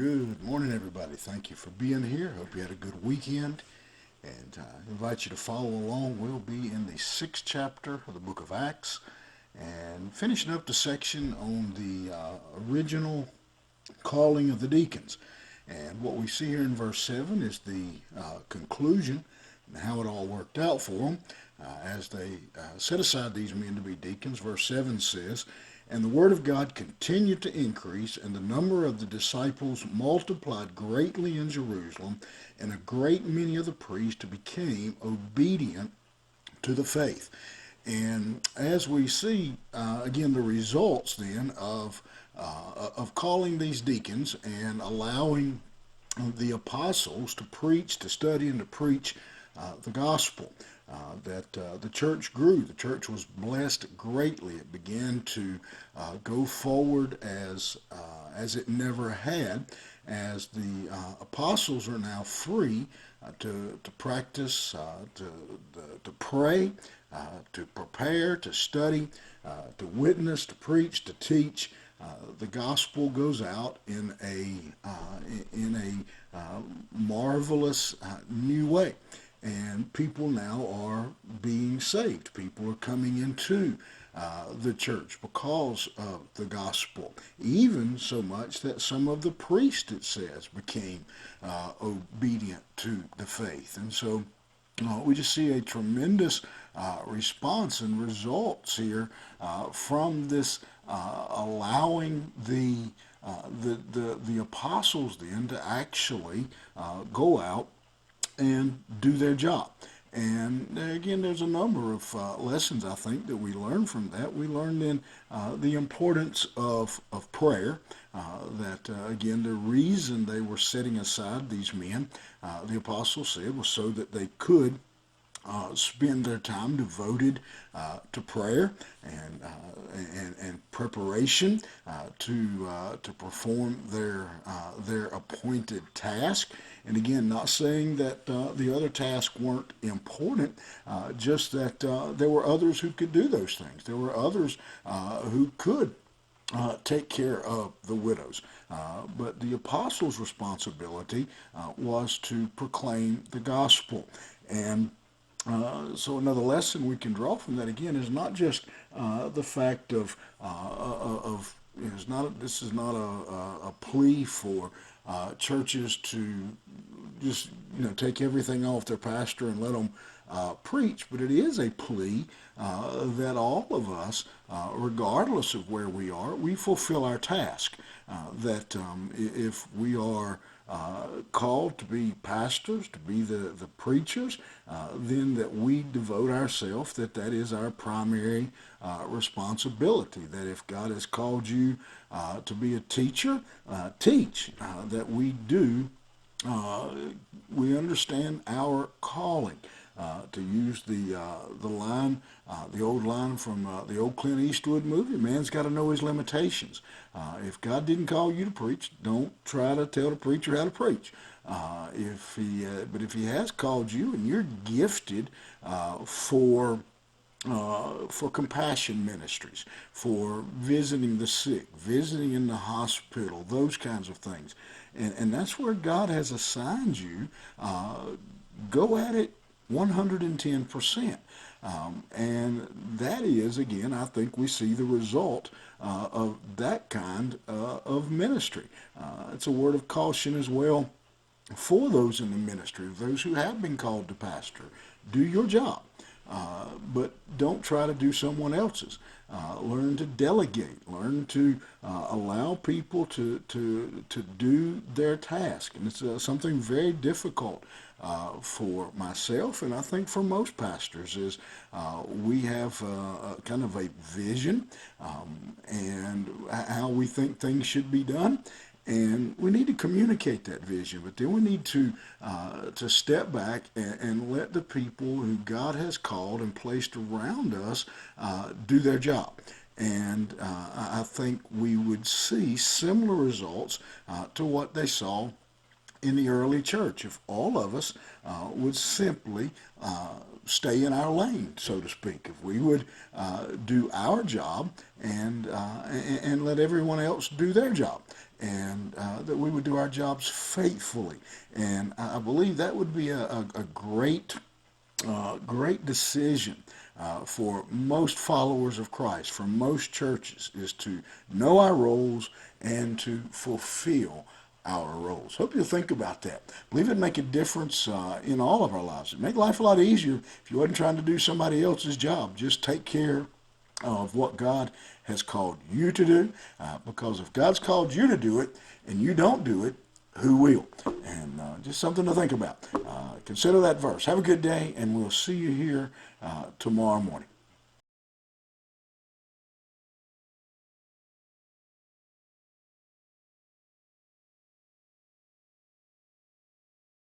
Good morning, everybody. Thank you for being here. Hope you had a good weekend. And I invite you to follow along. We'll be in the sixth chapter of the book of Acts and finishing up the section on the original calling of the deacons. And what we see here in verse 7 is the conclusion and how it all worked out for them as they set aside these men to be deacons. Verse 7 says, "And the word of God continued to increase, and the number of the disciples multiplied greatly in Jerusalem, and a great many of the priests became obedient to the faith." And as we see, again, the results then of calling these deacons and allowing the apostles to preach, to study, and to preach the gospel. That the church grew. The church was blessed greatly. It began to go forward as it never had, as the apostles are now free to practice, to pray, to prepare, to study, to witness, to preach, to teach. The gospel goes out in a marvelous new way. And people now are being saved. People are coming into the church because of the gospel. Even so much that some of the priests, it says, became obedient to the faith. And so we just see a tremendous response and results here from this allowing the apostles then to actually go out and do their job. And again, there's a number of lessons, I think, that we learn from that. We learned then the importance of prayer, that, again, the reason they were setting aside these men, the apostles said, was so that they could spend their time devoted to prayer and preparation to perform their appointed task. And again, not saying that the other tasks weren't important, just that there were others who could do those things. There were others who could take care of the widows. But the apostles' responsibility was to proclaim the gospel. And so another lesson we can draw from that, again, is not just the fact of this is not a plea for churches to just take everything off their pastor and let them preach, but it is a plea that all of us, regardless of where we are, we fulfill our task. That if we are called to be pastors, to be the preachers, then that we devote ourselves, that is our primary responsibility. That if God has called you to be a teacher, teach. That we do, we understand our calling. To use the line, the old line from the old Clint Eastwood movie, man's got to know his limitations. If God didn't call you to preach, don't try to tell the preacher how to preach. But if he has called you and you're gifted for compassion ministries, for visiting the sick, visiting in the hospital, those kinds of things, and that's where God has assigned you, go at it 110%. And that is, again, I think we see the result of that kind of ministry. It's a word of caution as well for those in the ministry, those who have been called to pastor. Do your job, but don't try to do someone else's. Learn to delegate. Learn to allow people to do their task. And it's something very difficult for myself, and I think for most pastors, is we have kind of a vision and how we think things should be done. And we need to communicate that vision, but then we need to step back and let the people who God has called and placed around us do their job. And I think we would see similar results to what they saw in the early church if all of us would simply stay in our lane, so to speak. If we would do our job and let everyone else do their job, and that we would do our jobs faithfully. And I believe that would be a great decision for most followers of Christ, for most churches, is to know our roles and to fulfill our roles. Hope you'll think about that. I believe it'd make a difference in all of our lives. It'd make life a lot easier if you wasn't trying to do somebody else's job. Just take care of what God has called you to do, because if God's called you to do it and you don't do it, who will? And just something to think about. Consider that verse. Have a good day, and we'll see you here tomorrow morning.